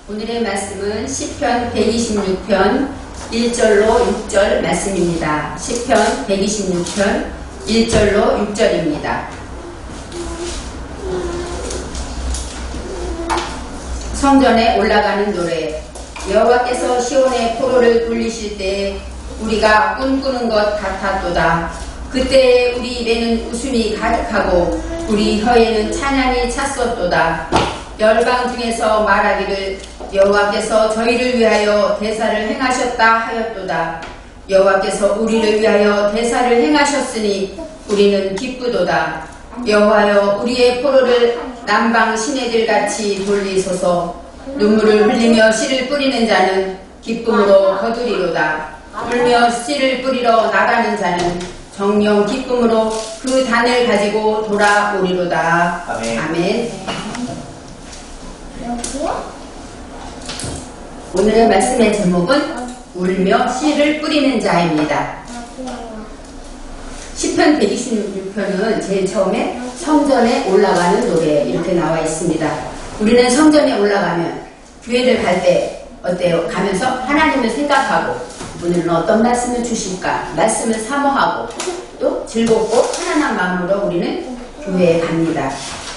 오늘의 말씀은 시편 126편 1절로 6절 말씀입니다. 시편 126편 1절로 6절입니다. 성전에 올라가는 노래. 여호와께서 시온의 포로를 돌리실 때 우리가 꿈꾸는 것 같았도다. 그때 우리 입에는 웃음이 가득하고 우리 혀에는 찬양이 찼었도다. 열방 중에서 말하기를 여호와께서 저희를 위하여 대사를 행하셨다 하였도다. 여호와께서 우리를 위하여 대사를 행하셨으니 우리는 기쁘도다. 여호와여 우리의 포로를 남방 시내들같이 돌리소서. 눈물을 흘리며 씨를 뿌리는 자는 기쁨으로 거두리로다. 울며 씨를 뿌리러 나가는 자는 정령 기쁨으로 그 단을 가지고 돌아오리로다. 아멘. 아멘. 오늘의 말씀의 제목은 울며 씨를 뿌리는 자입니다. 시편 126편은 제일 처음에 성전에 올라가는 노래 이렇게 나와 있습니다. 우리는 성전에 올라가면 교회를 갈 때 어때요? 가면서 하나님을 생각하고 오늘은 어떤 말씀을 주실까? 말씀을 사모하고 또 즐겁고 편안한 마음으로 우리는 교회에 갑니다.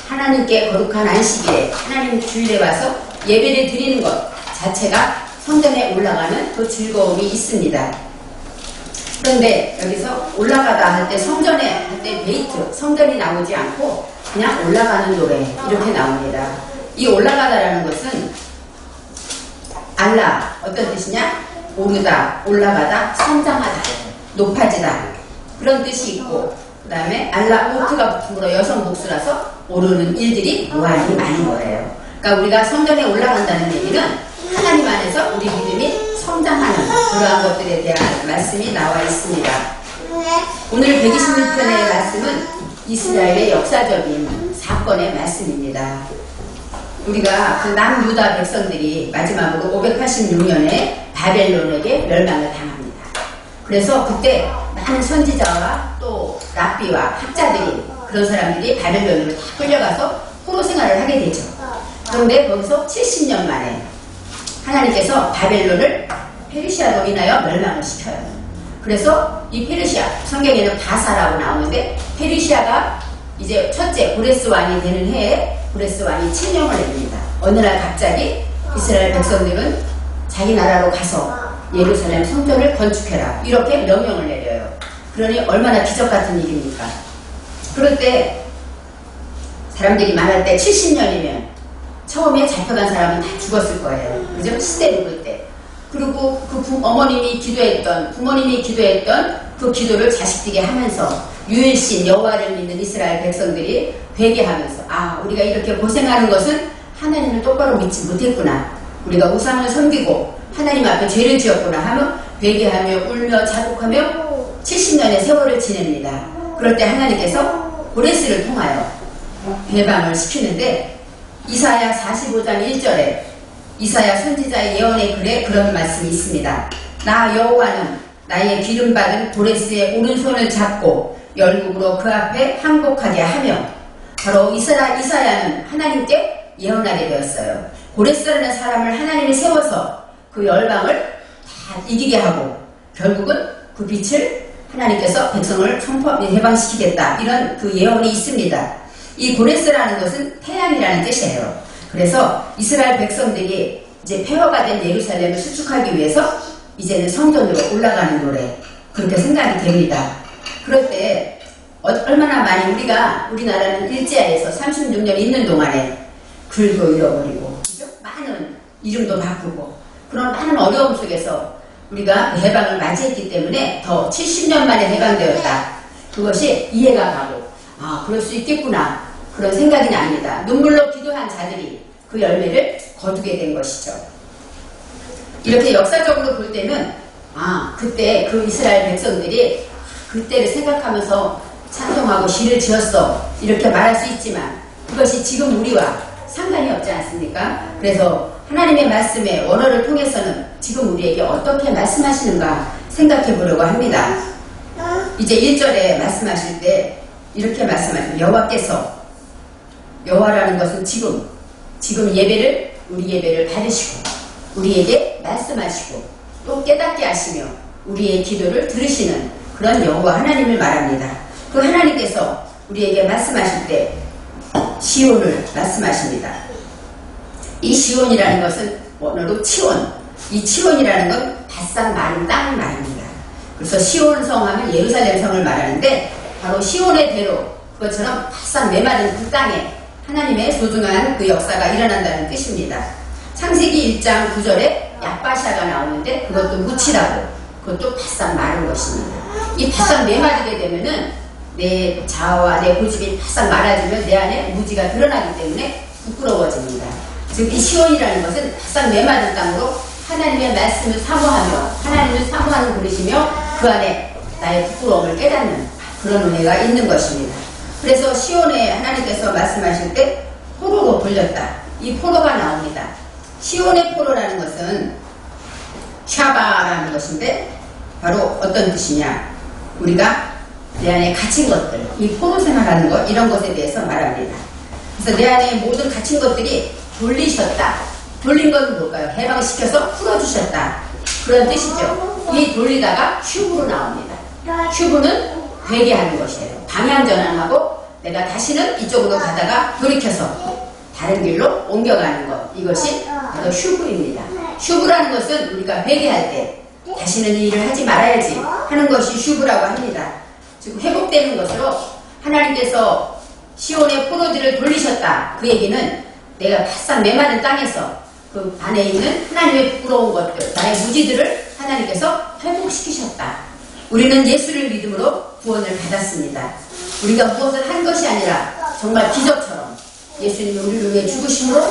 하나님께 거룩한 안식일에 하나님 주일에 와서 예배를 드리는 것 자체가 성전에 올라가는 그 즐거움이 있습니다. 그런데 여기서 올라가다 할 때 성전에 할 때 베이트, 성전이 나오지 않고 그냥 올라가는 노래 이렇게 나옵니다. 이 올라가다라는 것은 알라 어떤 뜻이냐? 오르다, 올라가다, 성장하다, 높아지다 그런 뜻이 있고 그 다음에 알라 오트가 붙음으로 여성 복수라서 오르는 일들이 무한히 많은 거예요. 그러니까 우리가 성전에 올라간다는 얘기는 하나님 안에서 우리 믿음이 성장하는 그러한 것들에 대한 말씀이 나와 있습니다. 오늘 126편의 말씀은 이스라엘의 역사적인 사건의 말씀입니다. 우리가 그 남유다 백성들이 마지막으로 586년에 바벨론에게 멸망을 당합니다. 그래서 그때 많은 선지자와 또 랍비와 학자들이 그런 사람들이 바벨론으로 다 끌려가서 포로 생활을 하게 되죠. 그런데 거기서 70년 만에 하나님께서 바벨론을 페르시아로 인하여 멸망을 시켜요. 그래서 이 페르시아, 성경에는 바사라고 나오는데 페르시아가 이제 첫째 고레스 왕이 되는 해에 고레스 왕이 칙령을 내립니다. 어느 날 갑자기 이스라엘 백성들은 자기 나라로 가서 예루살렘 성전을 건축해라 이렇게 명령을 내려요. 그러니 얼마나 기적 같은 일입니까? 그럴 때 사람들이 말할 때 70년이면 처음에 잡혀간 사람은 다 죽었을 거예요. 그죠? 시대를 볼 때. 그리고 그 부모님이 기도했던 그 기도를 자식들이 하면서 유일신 여호와를 믿는 이스라엘 백성들이 회개하면서 아 우리가 이렇게 고생하는 것은 하나님을 똑바로 믿지 못했구나. 우리가 우상을 섬기고 하나님 앞에 죄를 지었구나 하며 회개하며 울며 자복하며 70년의 세월을 지냅니다. 그럴 때 하나님께서 고레스를 통하여 배방을 시키는데 이사야 45장 1절에 이사야 선지자의 예언의 글에 그런 말씀이 있습니다. 나 여호와는 나의 기름받은 고레스의 오른손을 잡고 열국으로 그 앞에 항복하게 하며 바로 이사야는 하나님께 예언하게 되었어요. 고레스라는 사람을 하나님이 세워서 그 열방을 다 이기게 하고 결국은 그 빛을 하나님께서 백성을 해방시키겠다 이런 그 예언이 있습니다. 이 고레스라는 것은 태양이라는 뜻이에요. 그래서 이스라엘 백성들이 이제 폐허가 된 예루살렘을 수축하기 위해서 이제는 성전으로 올라가는 노래 그렇게 생각이 됩니다. 그럴 때 얼마나 많이 우리나라는 일제하에서 36년 있는 동안에 글도 잃어버리고 그죠? 많은 이름도 바꾸고 그런 많은 어려움 속에서 우리가 해방을 맞이했기 때문에 더 70년 만에 해방되었다. 그것이 이해가 가고 아 그럴 수 있겠구나 그런 생각이 납니다. 눈물로 기도한 자들이 그 열매를 거두게 된 것이죠. 이렇게 역사적으로 볼 때는 아 그때 그 이스라엘 백성들이 그때를 생각하면서 찬송하고 시를 지었어 이렇게 말할 수 있지만 그것이 지금 우리와 상관이 없지 않습니까? 그래서 하나님의 말씀의 원어를 통해서는 지금 우리에게 어떻게 말씀하시는가 생각해 보려고 합니다. 이제 1절에 말씀하실 때 이렇게 말씀하십니다. 여호와께서 여호와라는 것은 지금 예배를 우리 예배를 받으시고 우리에게 말씀하시고 또 깨닫게 하시며 우리의 기도를 들으시는 그런 여호와 하나님을 말합니다. 그 하나님께서 우리에게 말씀하실 때 시온을 말씀하십니다. 이 시온이라는 것은 원어로 치온, 이 치온이라는 건 바싹 마른 땅을 말합니다. 그래서 시온성 하면 예루살렘 성을 말하는데 바로 시온의 대로 그것처럼 바싹 메마른 그 땅에 하나님의 소중한 그 역사가 일어난다는 뜻입니다. 창세기 1장 9절에 약바샤가 나오는데 그것도 무치라고, 그것도 바싹 마른 것입니다. 이 바싹 메마르게 되면은 내 자아와 내 고집이 바싹 말아지면 내 안에 무지가 드러나기 때문에 부끄러워집니다. 즉 이 시온이라는 것은 바싹 메마른 땅으로 하나님의 말씀을 사모하며 하나님을 사모하는 그릇이며 그 안에 나의 부끄러움을 깨닫는 그런 은혜가 있는 것입니다. 그래서 시온에 하나님께서 말씀하실 때 포로로 돌렸다. 이 포로가 나옵니다. 시온의 포로라는 것은 샤바라는 것인데 바로 어떤 뜻이냐, 우리가 내 안에 갇힌 것들, 이 포로 생활하는 것, 이런 것에 대해서 말합니다. 그래서 내 안에 모든 갇힌 것들이 돌리셨다. 돌린 건 뭘까요? 해방시켜서 풀어주셨다. 그런 뜻이죠. 이 돌리다가 슈브로 나옵니다. 슈브는 회개하는 것이에요. 방향전환하고 내가 다시는 이쪽으로 가다가 돌이켜서 다른 길로 옮겨가는 것, 이것이 바로 슈브입니다. 슈브라는 것은 우리가 회개할 때 다시는 이 일을 하지 말아야지 하는 것이 슈브라고 합니다. 즉 회복되는 것으로 하나님께서 시온의 포로지를 돌리셨다. 그 얘기는 내가 바싹 메마른 땅에서 그 안에 있는 하나님의 부끄러운 것들, 나의 무지들을 하나님께서 회복시키셨다. 우리는 예수를 믿음으로 구원을 받았습니다. 우리가 무엇을 한 것이 아니라 정말 기적처럼 예수님이 우리를 위해 죽으심으로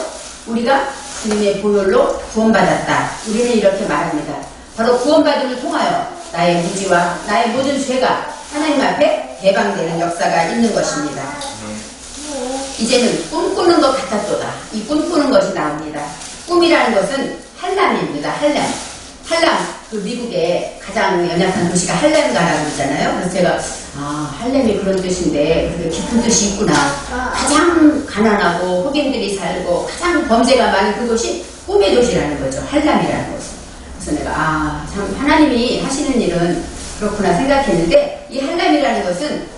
우리가 주님의 보혈로 구원받았다. 우리는 이렇게 말합니다. 바로 구원받음을 통하여 나의 무지와 나의 모든 죄가 하나님 앞에 해방되는 역사가 있는 것입니다. 이제는 꿈꾸는 것 같았도다. 이 꿈꾸는 것이 나옵니다. 꿈이라는 것은 할람입니다. 할람, 그 미국의 가장 연약한 도시가 할렘가라고 그러잖아요. 그래서 제가 할렘이 그런 뜻인데 그렇게 깊은 뜻이 있구나. 가장 가난하고 흑인들이 살고 가장 범죄가 많은 그곳이 꿈의 도시라는 거죠. 할람이라는 것은. 그래서 내가 참 하나님이 하시는 일은 그렇구나 생각했는데 이 할람이라는 것은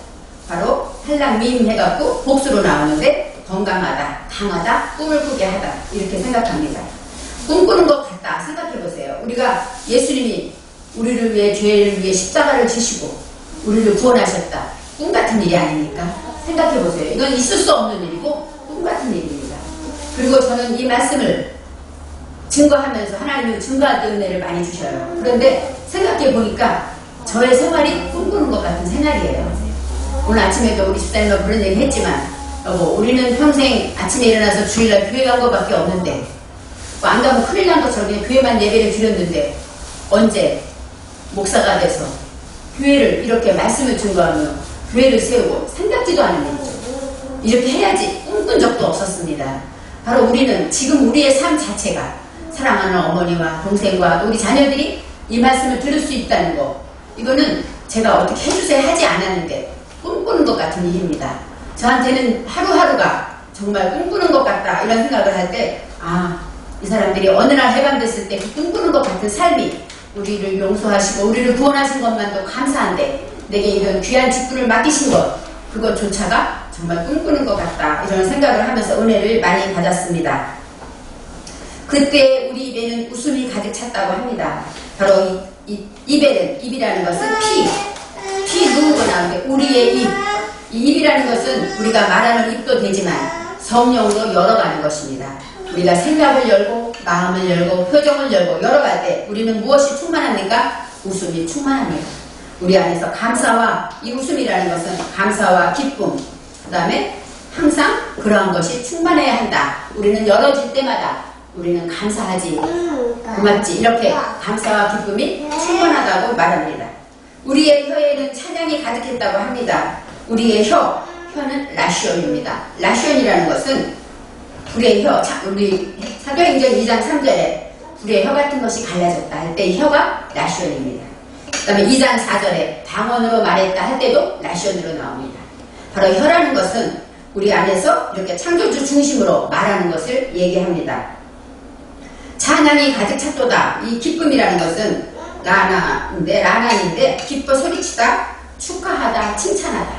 바로 할람밈 해갖고 복수로 나오는데 건강하다, 강하다, 꿈을 꾸게 하다 이렇게 생각합니다. 꿈꾸는 것 같다 생각해보세요. 우리가 예수님이 우리를 위해 죄를 위해 십자가를 지시고 우리를 구원하셨다. 꿈 같은 일이 아닙니까? 생각해보세요. 이건 있을 수 없는 일이고 꿈 같은 일입니다. 그리고 저는 이 말씀을 증거하면서 하나님은 증거할 은혜를 많이 주셔요. 그런데 생각해보니까 저의 생활이 꿈꾸는 것 같은 생활이에요. 오늘 아침에도 우리 집사님과 그런 얘기 했지만 여보, 우리는 평생 아침에 일어나서 주일날 교회 간 것밖에 없는데 안 가면 큰일 난 것처럼 그냥 교회만 예배를 드렸는데 언제 목사가 돼서 교회를 이렇게 말씀을 증거하며 교회를 세우고 생각지도 않은 일이죠. 이렇게 해야지 꿈꾼 적도 없었습니다. 바로 우리는 지금 우리의 삶 자체가 사랑하는 어머니와 동생과 우리 자녀들이 이 말씀을 들을 수 있다는 거, 이거는 제가 어떻게 해주세요 하지 않았는데 꿈꾸는 것 같은 일입니다. 저한테는 하루하루가 정말 꿈꾸는 것 같다 이런 생각을 할 때 이 사람들이 어느 날 해방됐을 때 그 꿈꾸는 것 같은 삶이 우리를 용서하시고 우리를 구원하신 것만도 감사한데 내게 이런 귀한 직분을 맡기신 것, 그것조차가 정말 꿈꾸는 것 같다 이런 생각을 하면서 은혜를 많이 받았습니다. 그때 우리 입에는 웃음이 가득 찼다고 합니다. 바로 입이라는 것은 피 누우고 나오는데 우리의 입, 이 입이라는 것은 우리가 말하는 입도 되지만 성령으로 열어가는 것입니다. 우리가 생각을 열고 마음을 열고 표정을 열고 열어갈 때 우리는 무엇이 충만합니까? 웃음이 충만합니다. 우리 안에서 감사와, 이 웃음이라는 것은 감사와 기쁨, 그 다음에 항상 그러한 것이 충만해야 한다. 우리는 열어질 때마다 우리는 감사하지, 고맙지, 이렇게 감사와 기쁨이 충만하다고 말합니다. 우리의 혀에는 찬양이 가득했다고 합니다. 우리의 혀는 라시온입니다. 라시온이라는 것은 불의 혀, 우리 사도행전 2장 3절에 불의 혀 같은 것이 갈라졌다 할 때 혀가 라시온입니다. 그 다음에 2장 4절에 방언으로 말했다 할 때도 라시온으로 나옵니다. 바로 혀라는 것은 우리 안에서 이렇게 창조주 중심으로 말하는 것을 얘기합니다. 찬양이 가득 찼도다. 이 기쁨이라는 것은 라난인데 기뻐 소리치다, 축하하다, 칭찬하다.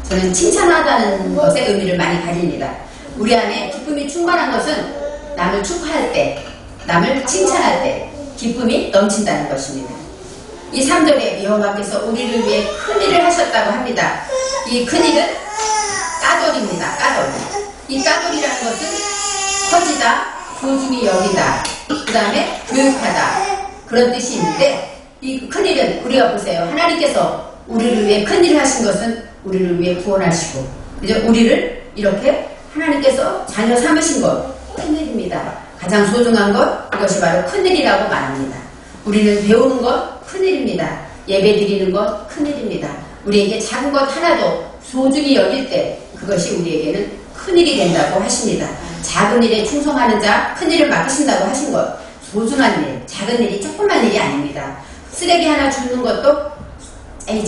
저는 칭찬하다는 것의 의미를 많이 가집니다. 우리 안에 기쁨이 충만한 것은 남을 축하할 때, 남을 칭찬할 때 기쁨이 넘친다는 것입니다. 이 3절에 여호와께서 우리를 위해 큰일을 하셨다고 합니다. 이 큰일은 까돌입니다. 까돌. 이 까돌이라는 것은 커지다, 소중히 여기다, 그 다음에 교육하다, 그런 뜻이 있는데, 이 큰일은 우리가 보세요. 하나님께서 우리를 위해 큰일을 하신 것은 우리를 위해 구원하시고, 이제 우리를 이렇게 하나님께서 자녀 삼으신 것, 큰일입니다. 가장 소중한 것, 그것이 바로 큰일이라고 말합니다. 우리는 배우는 것, 큰일입니다. 예배 드리는 것, 큰일입니다. 우리에게 작은 것 하나도 소중히 여길 때 그것이 우리에게는 큰일이 된다고 하십니다. 작은 일에 충성하는 자, 큰일을 맡기신다고 하신 것, 소중한 일, 작은 일이 조그만 일이 아닙니다. 쓰레기 하나 줍는 것도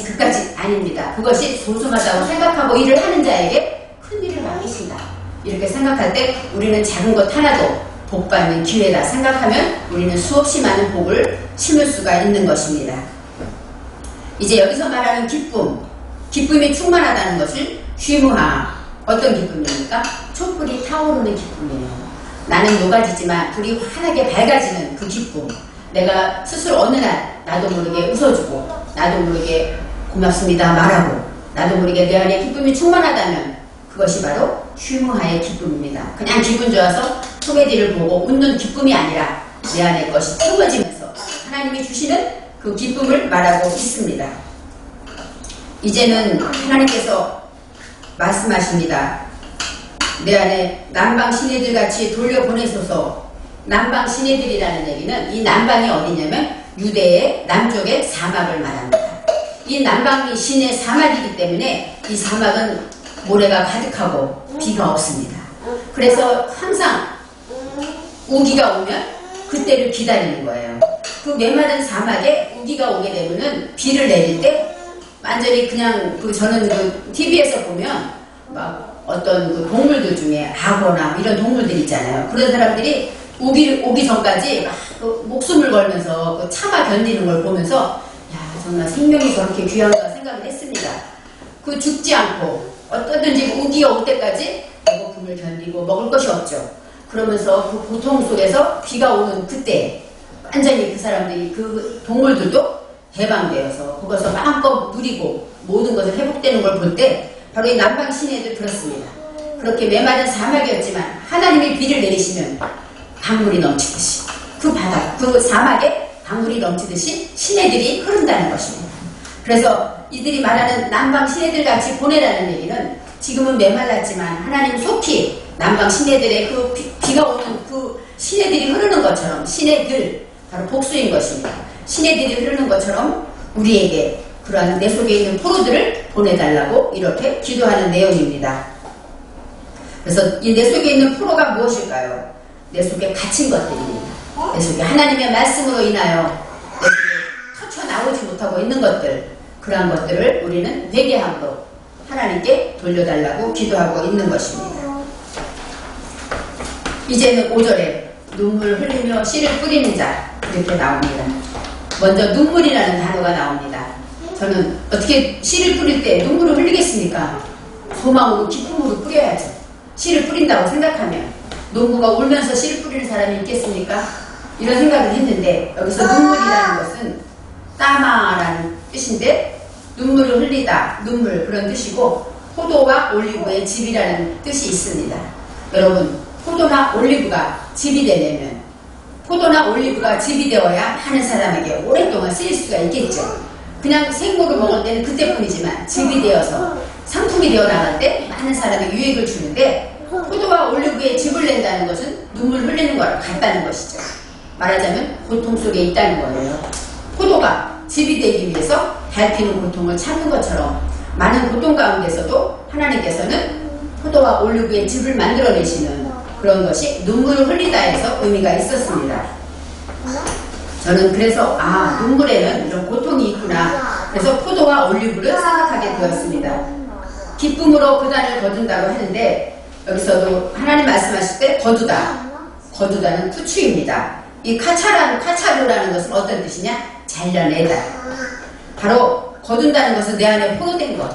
그까지 아닙니다. 그것이 소중하다고 생각하고 일을 하는 자에게 큰일을 맡기신다. 이렇게 생각할 때 우리는 작은 것 하나도 복받는 기회다 생각하면 우리는 수없이 많은 복을 심을 수가 있는 것입니다. 이제 여기서 말하는 기쁨, 기쁨이 충만하다는 것을 쉬무하, 어떤 기쁨입니까? 촛불이 타오르는 기쁨이에요. 나는 녹아지지만 불이 환하게 밝아지는 그 기쁨. 내가 스스로 어느 날 나도 모르게 웃어주고 나도 모르게 고맙습니다 말하고 나도 모르게 내 안에 기쁨이 충만하다면 그것이 바로 휴무하의 기쁨입니다. 그냥 기분 좋아서 코미디를 보고 웃는 기쁨이 아니라 내 안에 것이 채워지면서 하나님이 주시는 그 기쁨을 말하고 있습니다. 이제는 하나님께서 말씀하십니다. 내 안에 남방 시내들 같이 돌려보내소서. 남방 시내들이라는 얘기는 이 남방이 어디냐면 유대의 남쪽의 사막을 말합니다. 이 남방이 시내 사막이기 때문에 이 사막은 모래가 가득하고 비가 없습니다. 그래서 항상 우기가 오면 그때를 기다리는 거예요. 그 메마른 사막에 우기가 오게 되면은 비를 내릴 때 완전히 그냥 저는 TV에서 보면 막 어떤 동물들 중에 악어나 이런 동물들 있잖아요. 그런 사람들이 오기 전까지 막 목숨을 걸면서 참아 견디는 걸 보면서 야 정말 생명이 저렇게 귀한가 생각을 했습니다. 죽지 않고 어떠든지 우기가 올 때까지 배고픔을 견디고 먹을 것이 없죠. 그러면서 그 고통 속에서 비가 오는 그때 완전히 그 사람들이 그 동물들도 해방되어서 그것을 마음껏 누리고 모든 것을 회복되는 걸 볼 때 바로 이 남방 시내도 그렇습니다. 그렇게 메마른 사막이었지만 하나님이 비를 내리시면 강물이 넘치듯이 그 바다, 그 사막에 강물이 넘치듯이 시내들이 흐른다는 것입니다. 그래서 이들이 말하는 남방 시내들 같이 보내라는 얘기는 지금은 메말랐지만 하나님 속히 남방 시내들의 그 비가 오는 그 시내들이 흐르는 것처럼 시내들, 바로 복수인 것입니다. 시내들이 흐르는 것처럼 우리에게 그러한 내 속에 있는 포로들을 보내달라고 이렇게 기도하는 내용입니다. 그래서 이 내 속에 있는 포로가 무엇일까요? 내 속에 갇힌 것들입니다. 내 속에 하나님의 말씀으로 인하여 내 속에 터쳐나오지 못하고 있는 것들, 그러한 것들을 우리는 회개함으로 하나님께 돌려달라고 기도하고 있는 것입니다. 이제는 5절에 눈물 흘리며 씨를 뿌리는 자, 이렇게 나옵니다. 먼저 눈물이라는 단어가 나옵니다. 저는 어떻게 씨를 뿌릴 때 눈물을 흘리겠습니까? 소망으로 기쁨으로 뿌려야죠. 씨를 뿌린다고 생각하면 농부가 울면서 씨를 뿌리는 사람이 있겠습니까? 이런 생각을 했는데 여기서 눈물이라는 것은 따마라는 뜻인데 눈물을 흘리다, 눈물 그런 뜻이고 포도와 올리브의 즙이라는 뜻이 있습니다. 여러분 포도나 올리브가 즙이 되려면 포도나 올리브가 즙이 되어야 하는 사람에게 오랫동안 쓰일 수가 있겠죠. 그냥 생으로 먹을 때는 그때뿐이지만 즙이 되어서 상품이 되어 나갈 때 많은 사람에게 유익을 주는데 포도와 올리브의 즙을 낸다는 것은 눈물 흘리는 거랑 같다는 것이죠. 말하자면 고통 속에 있다는 거예요. 포도가 즙이 되기 위해서 밟히는 고통을 참는 것처럼 많은 고통 가운데서도 하나님께서는 포도와 올리브의 즙을 만들어내시는 그런 것이 눈물을 흘리다 해서 의미가 있었습니다. 저는 그래서 눈물에는 이런 고통이 있구나. 그래서 포도와 올리브를 생각하게 되었습니다. 기쁨으로 그단을 거둔다고 하는데 여기서도 하나님 말씀하실 때 거두다는 후추입니다. 이 카차루라는 것은 어떤 뜻이냐? 잘라내다. 바로 거둔다는 것은 내 안에 포로된 것,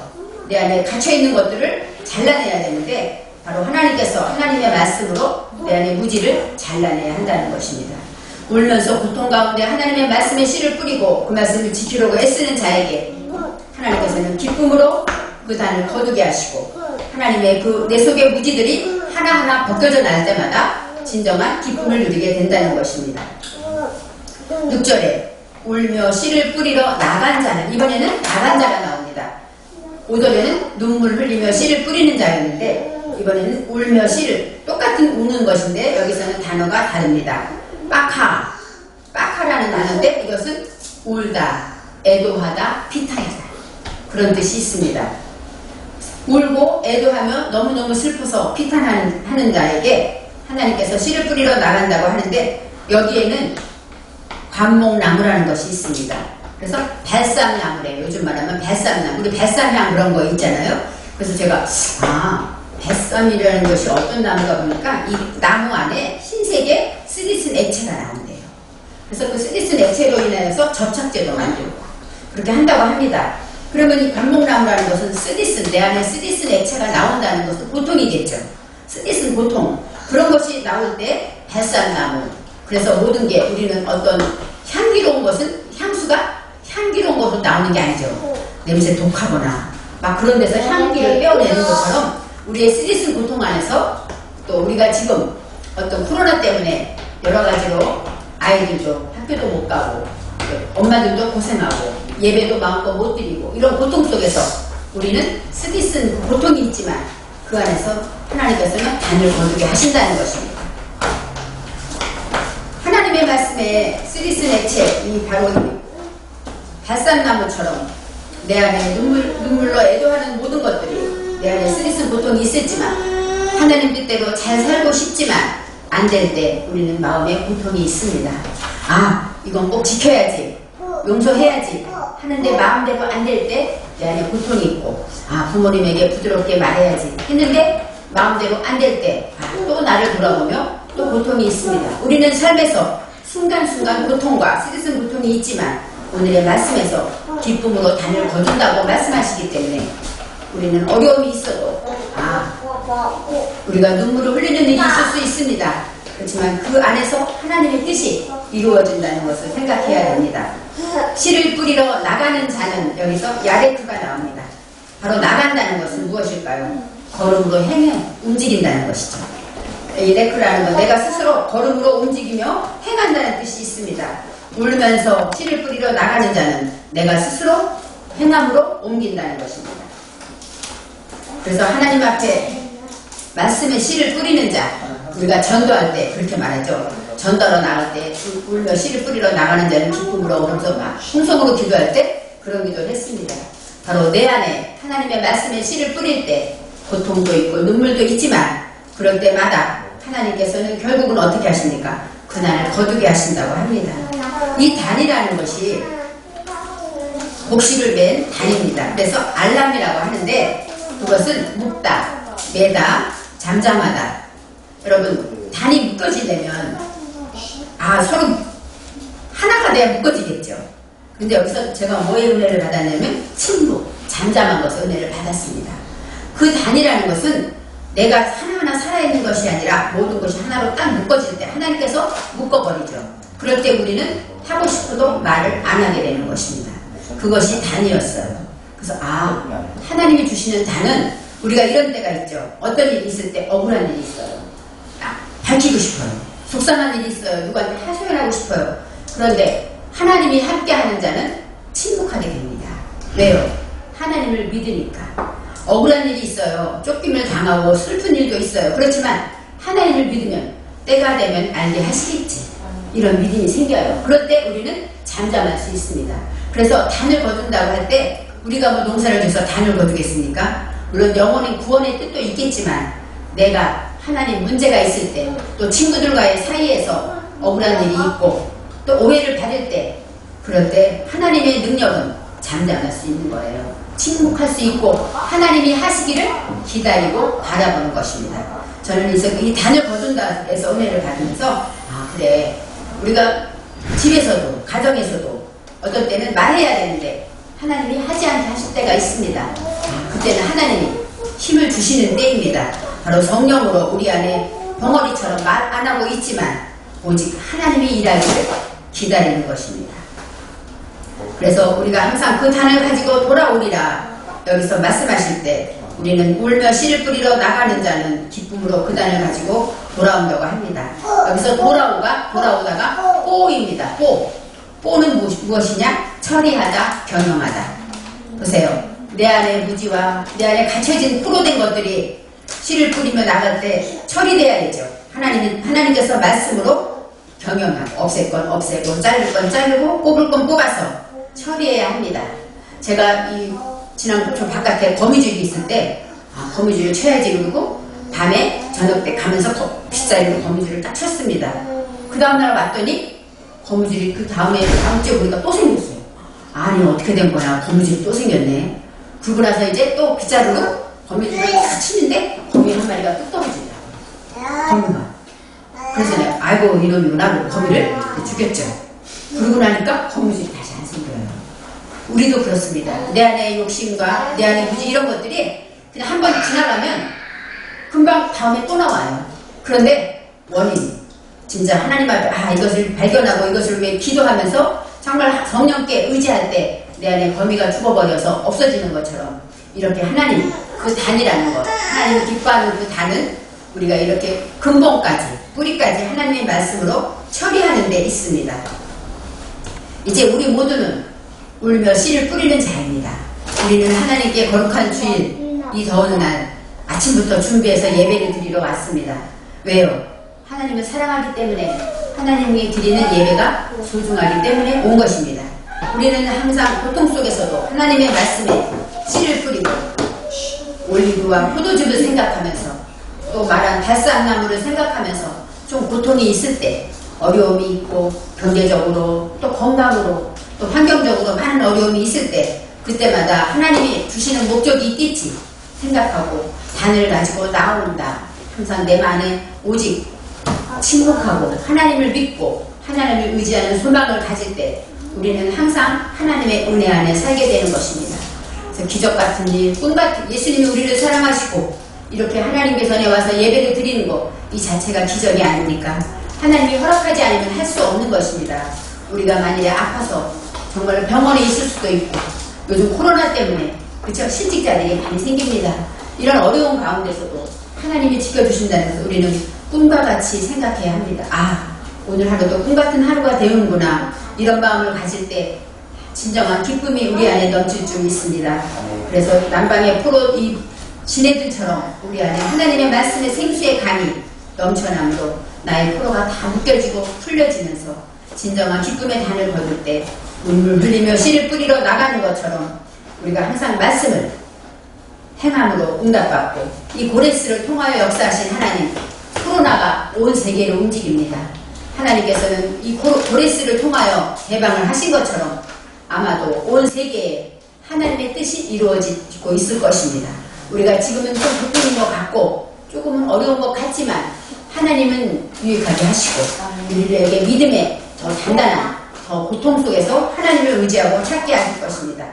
내 안에 갇혀있는 것들을 잘라내야 되는데 바로 하나님께서 하나님의 말씀으로 내 안의 무지를 잘라내야 한다는 것입니다. 울면서 고통 가운데 하나님의 말씀에 씨를 뿌리고 그 말씀을 지키려고 애쓰는 자에게 하나님께서는 기쁨으로 그 단을 거두게 하시고 하나님의 그 내 속의 무지들이 하나하나 벗겨져 날 때마다 진정한 기쁨을 누리게 된다는 것입니다. 6절에 울며 씨를 뿌리러 나간 자는, 이번에는 나간 자가 나옵니다. 5절에는 눈물 흘리며 씨를 뿌리는 자였는데 이번에는 울며 씨를, 똑같은 우는 것인데 여기서는 단어가 다릅니다. 빠카라는 단어인데 이것은 울다, 애도하다, 비탄하다 그런 뜻이 있습니다. 울고 애도하며 너무너무 슬퍼서 비탄하는 자에게 하나님께서 씨를 뿌리러 나간다고 하는데 여기에는 관목나무라는 것이 있습니다. 그래서 뱃삼나무래요. 요즘 말하면 뱃삼나무. 우리 뱃삼향 그런 거 있잖아요. 그래서 제가 뱃삼이라는 것이 어떤 나무가 보니까 이 나무 안에 흰색의 쓰디쓴 액체가 나온대요. 그래서 그 쓰디쓴 액체로 인해서 접착제도 만들고 그렇게 한다고 합니다. 그러면 이 관목나무라는 것은 쓰디쓴, 내 안에 쓰디쓴 액체가 나온다는 것은 고통이겠죠. 쓰디쓴 고통, 그런 것이 나올 때 뱃삼나무. 그래서 모든 게 우리는 어떤 향기로운 것은 향수가 향기로운 것으로 나오는 게 아니죠. 냄새 독하거나 막 그런 데서 향기를 빼어내는 것처럼 우리의 쓰디쓴 고통 안에서 또 우리가 지금 어떤 코로나 때문에 여러 가지로 아이들도 학교도 못 가고 엄마들도 고생하고 예배도 마음껏 못 드리고 이런 고통 속에서 우리는 쓰디쓴 고통이 있지만 그 안에서 하나님께서는 단을 거두게 하신다는 것입니다. 하나님의 말씀에 쓰디쓴 액체, 이 바로 뱃삼나무처럼 내 안에 눈물로 애도하는 모든 것들이 내 안에 쓰디쓴 고통이 있었지만 하나님 뜻대로 잘 살고 싶지만 안 될 때 우리는 마음에 고통이 있습니다. 이건 꼭 지켜야지, 용서해야지 하는데 마음대로 안 될 때 내 안에 고통이 있고 부모님에게 부드럽게 말해야지 했는데 마음대로 안 될 때 또 나를 돌아보며 또 고통이 있습니다. 우리는 삶에서 순간순간 고통과 쓰디쓴 고통이 있지만 오늘의 말씀에서 기쁨으로 단을 거둔다고 말씀하시기 때문에 우리는 어려움이 있어도 우리가 눈물을 흘리는 일이 있을 수 있습니다. 그렇지만 그 안에서 하나님의 뜻이 이루어진다는 것을 생각해야 됩니다. 씨를 뿌리러 나가는 자는 여기서 야레크가 나옵니다. 바로 나간다는 것은 무엇일까요? 걸음으로 움직인다는 것이죠. 이 레크라는 건 내가 스스로 걸음으로 움직이며 행한다는 뜻이 있습니다. 울면서 씨를 뿌리러 나가는 자는 내가 스스로 행함으로 옮긴다는 것입니다. 그래서 하나님 앞에 말씀에 씨를 뿌리는 자, 우리가 전도할 때 그렇게 말하죠. 전도하러 나갈 때 울며 씨를 뿌리러 나가는 자는 기쁨으로 울면서 막 풍성으로 기도할 때 그런 기도를 했습니다. 바로 내 안에 하나님의 말씀에 씨를 뿌릴 때 고통도 있고 눈물도 있지만 그럴 때마다 하나님께서는 결국은 어떻게 하십니까? 그날을 거두게 하신다고 합니다. 이 단이라는 것이 목식을 맨 단입니다. 그래서 알람이라고 하는데 그것은 묶다, 매다, 잠잠하다. 여러분 단이 묶어지려면 서로 하나가 돼야 묶어지겠죠. 근데 여기서 제가 뭐의 은혜를 받았냐면 침묵, 잠잠한 것의 은혜를 받았습니다. 그 단이라는 것은 내가 하나하나 살아있는 것이 아니라 모든 것이 하나로 딱 묶어질 때 하나님께서 묶어버리죠. 그럴 때 우리는 하고 싶어도 말을 안 하게 되는 것입니다. 그것이 단이었어요. 그래서 하나님이 주시는 단은 우리가 이런 때가 있죠. 어떤 일이 있을 때 억울한 일이 있어요. 밝히고 싶어요. 속상한 일이 있어요. 누구한테 하소연하고 싶어요. 그런데 하나님이 함께하는 자는 침묵하게 됩니다. 왜요? 하나님을 믿으니까. 억울한 일이 있어요. 쫓김을 당하고 슬픈 일도 있어요. 그렇지만 하나님을 믿으면 때가 되면 알게 하시겠지. 이런 믿음이 생겨요. 그럴 때 우리는 잠잠할 수 있습니다. 그래서 단을 거둔다고 할 때 우리가 뭐 농사를 져서 단을 거두겠습니까? 물론 영혼의 구원의 뜻도 있겠지만 내가 하나님 문제가 있을 때 또 친구들과의 사이에서 억울한 일이 있고 또 오해를 받을 때 그럴 때 하나님의 능력은 잠잠할 수 있는 거예요. 침묵할 수 있고 하나님이 하시기를 기다리고 바라보는 것입니다. 저는 이 단을 거둔다 해서 은혜를 받으면서 그래 우리가 집에서도 가정에서도 어떤 때는 말해야 되는데 하나님이 하지 않게 하실 때가 있습니다. 그때는 하나님이 힘을 주시는 때입니다. 바로 성령으로 우리 안에 벙어리처럼 말 안 하고 있지만 오직 하나님이 일하기를 기다리는 것입니다. 그래서 우리가 항상 그 단을 가지고 돌아오리라 여기서 말씀하실 때 우리는 울며 씨를 뿌리러 나가는 자는 기쁨으로 그 단을 가지고 돌아온다고 합니다. 여기서 돌아오다가 뽀입니다. 뽀는 무엇이냐? 처리하다, 경영하다. 보세요. 내 안에 무지와 내 안에 갇혀진 포로된 것들이 씨를 뿌리며 나갈 때 처리돼야 되죠. 하나님께서 말씀으로 경영하고 없앨 건 없애고 자를 건 자르고 뽑을 건 뽑아서 처리해야 합니다. 제가 지난 저 바깥에 거미줄이 있을 때 거미줄을 쳐야지 그러고 밤에 저녁 때 가면서 빗자루로 거미줄을 딱 쳤습니다. 그 다음날 왔더니 거미줄이 다음 주에 보니까 또 생겼어요. 아니 어떻게 된 거야. 거미줄이 또 생겼네. 그러고 나서 이제 또 빗자루로 거미줄을 딱 치는데 거미 한 마리가 뚝 떨어진다. 거미가. 그래서 내가 아이고 이놈이구나 하고 거미를 죽였죠. 그러고 나니까 거미줄이 다시 안 생겨요. 우리도 그렇습니다. 내 안에 욕심과 내 안에 무지 이런 것들이 그냥 한 번 지나가면 금방 다음에 또 나와요. 그런데 원인 진짜 하나님 앞에 이것을 발견하고 이것을 위해 기도하면서 정말 성령께 의지할 때 내 안에 거미가 죽어버려서 없어지는 것처럼 이렇게 하나님 그 단이라는 것 하나님이 기뻐하는 그 단은 우리가 이렇게 근본까지 뿌리까지 하나님의 말씀으로 처리하는 데 있습니다. 이제 우리 모두는 울며 씨를 뿌리는 자입니다. 우리는 하나님께 거룩한 주일 이 더운 날 아침부터 준비해서 예배를 드리러 왔습니다. 왜요? 하나님을 사랑하기 때문에 하나님께 드리는 예배가 소중하기 때문에 온 것입니다. 우리는 항상 고통 속에서도 하나님의 말씀에 씨를 뿌리고 올리브와 포도즙을 생각하면서 또 말한 달사나무를 생각하면서 좀 고통이 있을 때 어려움이 있고 경제적으로 또 건강으로 또 환경적으로 많은 어려움이 있을 때 그때마다 하나님이 주시는 목적이 있겠지 생각하고 단을 가지고 나온다. 항상 내 안에 오직 침묵하고 하나님을 믿고 하나님을 의지하는 소망을 가질 때 우리는 항상 하나님의 은혜 안에 살게 되는 것입니다. 그래서 기적 같은 일, 꿈 같은 예수님이 우리를 사랑하시고 이렇게 하나님께 전에 와서 예배를 드리는 것 이 자체가 기적이 아닙니까? 하나님이 허락하지 않으면 할 수 없는 것입니다. 우리가 만일에 아파서 정말 병원에 있을 수도 있고 요즘 코로나 때문에 그쵸? 실직자들이 많이 생깁니다. 이런 어려운 가운데서도 하나님이 지켜주신다는 것을 우리는 꿈과 같이 생각해야 합니다. 오늘 하루도 꿈 같은 하루가 되는구나 이런 마음을 가질 때 진정한 기쁨이 우리 안에 넘칠 줄 믿습니다. 그래서 남방의 포로 이 지네들처럼 우리 안에 하나님의 말씀의 생수의 강이 넘쳐남으로 나의 포로가 다 묶여지고 풀려지면서 진정한 기쁨의 단을 거둘 때 눈물 흘리며 씨를 뿌리러 나가는 것처럼 우리가 항상 말씀을 행함으로 응답받고 이 고레스를 통하여 역사하신 하나님 코로나가 온 세계를 움직입니다. 하나님께서는 이 고레스를 통하여 개방을 하신 것처럼 아마도 온 세계에 하나님의 뜻이 이루어지고 있을 것입니다. 우리가 지금은 좀 고통인 것 같고 조금은 어려운 것 같지만 하나님은 유익하게 하시고 우리에게 믿음의 더 단단한 더 고통 속에서 하나님을 의지하고 찾게 하실 것입니다.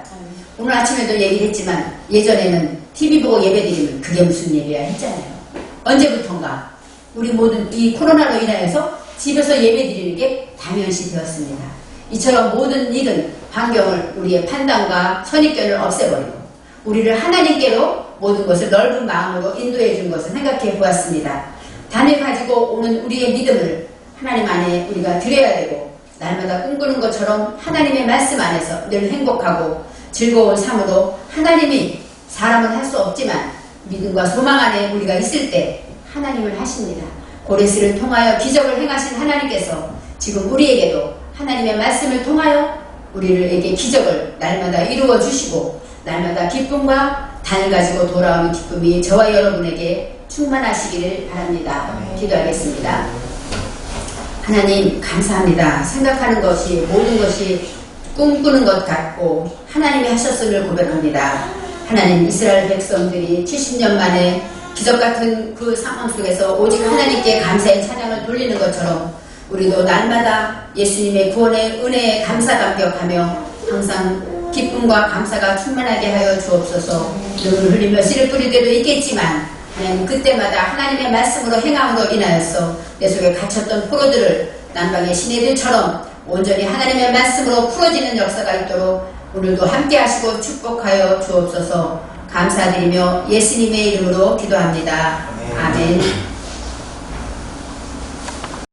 오늘 아침에도 얘기를 했지만 예전에는 TV 보고 예배드리면 그게 무슨 예배야 했잖아요. 언제부턴가 우리 모든 이 코로나로 인하여서 집에서 예배드리는 게 당연시 되었습니다. 이처럼 모든 일은 환경을 우리의 판단과 선입견을 없애버리고 우리를 하나님께로 모든 것을 넓은 마음으로 인도해 준 것을 생각해 보았습니다. 단을 가지고 오는 우리의 믿음을 하나님 안에 우리가 드려야 되고 날마다 꿈꾸는 것처럼 하나님의 말씀 안에서 늘 행복하고 즐거운 삶으로 하나님이 사람은 할 수 없지만 믿음과 소망 안에 우리가 있을 때 하나님을 하십니다. 고레스를 통하여 기적을 행하신 하나님께서 지금 우리에게도 하나님의 말씀을 통하여 우리에게 기적을 날마다 이루어 주시고 날마다 기쁨과 단을 가지고 돌아오는 기쁨이 저와 여러분에게 충만하시기를 바랍니다. 기도하겠습니다. 하나님 감사합니다. 생각하는 것이 모든 것이 꿈꾸는 것 같고 하나님이 하셨음을 고백합니다. 하나님 이스라엘 백성들이 70년 만에 기적같은 그 상황 속에서 오직 하나님께 감사의 찬양을 돌리는 것처럼 우리도 날마다 예수님의 구원의 은혜에 감사 감격하며 항상 기쁨과 감사가 충만하게 하여 주옵소서. 눈을 흘리며 씨를 뿌릴 때도 있겠지만 하나님 그때마다 하나님의 말씀으로 행함으로 인하여서 내 속에 갇혔던 포로들을 남방의 시내들처럼 온전히 하나님의 말씀으로 풀어지는 역사가 있도록 오늘도 함께 하시고 축복하여 주옵소서. 감사드리며 예수님의 이름으로 기도합니다. 아멘.